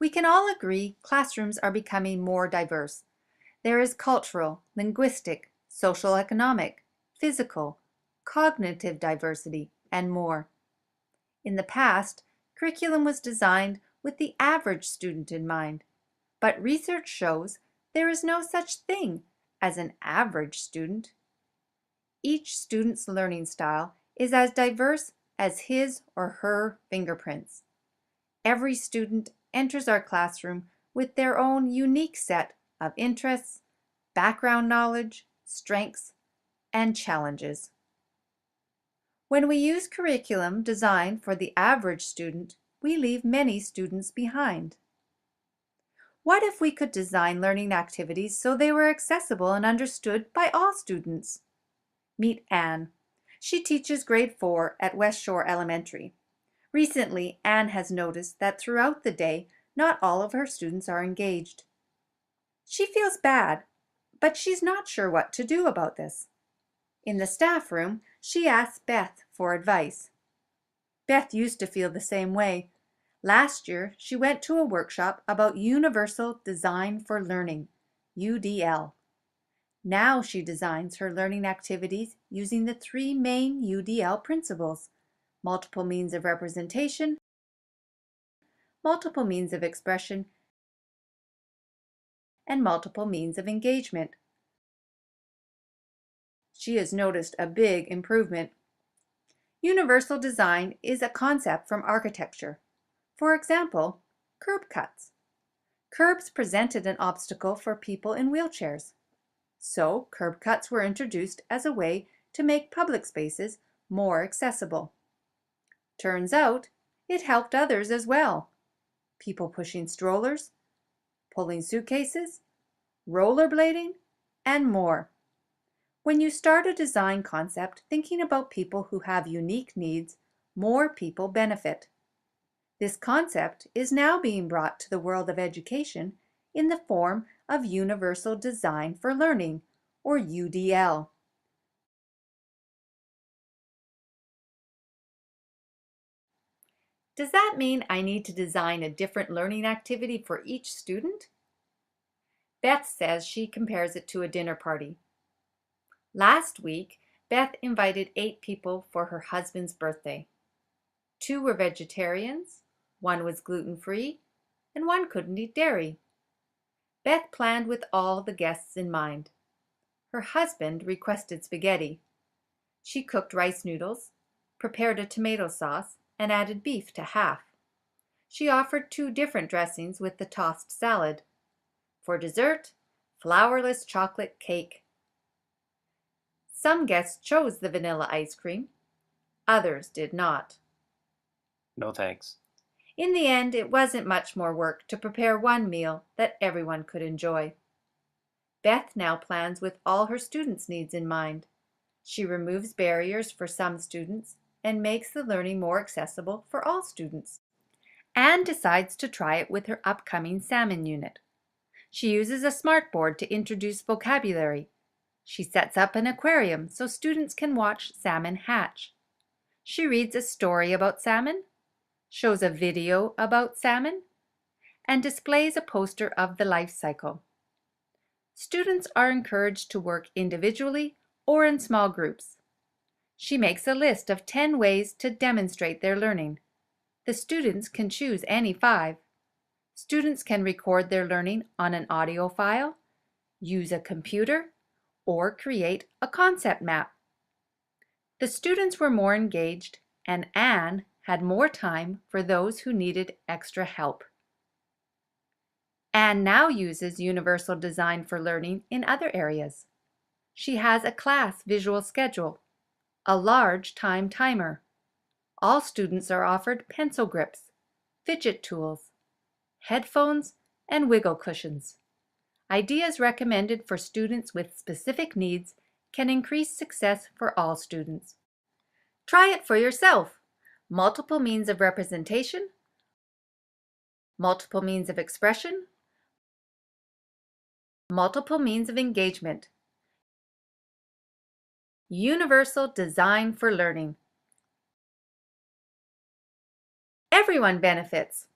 We can all agree classrooms are becoming more diverse. There is cultural, linguistic, social economic, physical, cognitive diversity, and more. In the past, curriculum was designed with the average student in mind, but research shows there is no such thing as an average student. Each student's learning style is as diverse as his or her fingerprints. Every student enters our classroom with their own unique set of interests, background knowledge, strengths, and challenges. When we use curriculum designed for the average student, we leave many students behind. What if we could design learning activities so they were accessible and understood by all students? Meet Anne. She teaches grade 4 at West Shore Elementary. Recently, Anne has noticed that throughout the day, not all of her students are engaged. She feels bad, but she's not sure what to do about this. In the staff room, she asks Beth for advice. Beth used to feel the same way. Last year, she went to a workshop about Universal Design for Learning, UDL. Now she designs her learning activities using the 3 main UDL principles: multiple means of representation, multiple means of expression, and multiple means of engagement. She has noticed a big improvement. Universal design is a concept from architecture. For example, curb cuts. Curbs presented an obstacle for people in wheelchairs. So, curb cuts were introduced as a way to make public spaces more accessible. Turns out, it helped others as well. People pushing strollers, pulling suitcases, rollerblading, and more. When you start a design concept thinking about people who have unique needs, more people benefit. This concept is now being brought to the world of education in the form of Universal Design for Learning, or UDL. Does that mean I need to design a different learning activity for each student? Beth says she compares it to a dinner party. Last week, Beth invited 8 people for her husband's birthday. 2 were vegetarians, 1 was gluten-free, and 1 couldn't eat dairy. Beth planned with all the guests in mind. Her husband requested spaghetti. She cooked rice noodles, prepared a tomato sauce, and added beef to half. She offered 2 different dressings with the tossed salad. For dessert, flourless chocolate cake. Some guests chose the vanilla ice cream. Others did not. No thanks. In the end, it wasn't much more work to prepare one meal that everyone could enjoy. Beth now plans with all her students' needs in mind. She removes barriers for some students and makes the learning more accessible for all students. Anne decides to try it with her upcoming salmon unit. She uses a smartboard to introduce vocabulary. She sets up an aquarium so students can watch salmon hatch. She reads a story about salmon, shows a video about salmon, and displays a poster of the life cycle. Students are encouraged to work individually or in small groups. She makes a list of 10 ways to demonstrate their learning. The students can choose any 5. Students can record their learning on an audio file, use a computer, or create a concept map. The students were more engaged, and Anne had more time for those who needed extra help. Anne now uses Universal Design for Learning in other areas. She has a class visual schedule, a large time timer. All students are offered pencil grips, fidget tools, headphones, and wiggle cushions. Ideas recommended for students with specific needs can increase success for all students. Try it for yourself. Multiple means of representation, multiple means of expression, multiple means of engagement. Universal Design for Learning. Everyone benefits.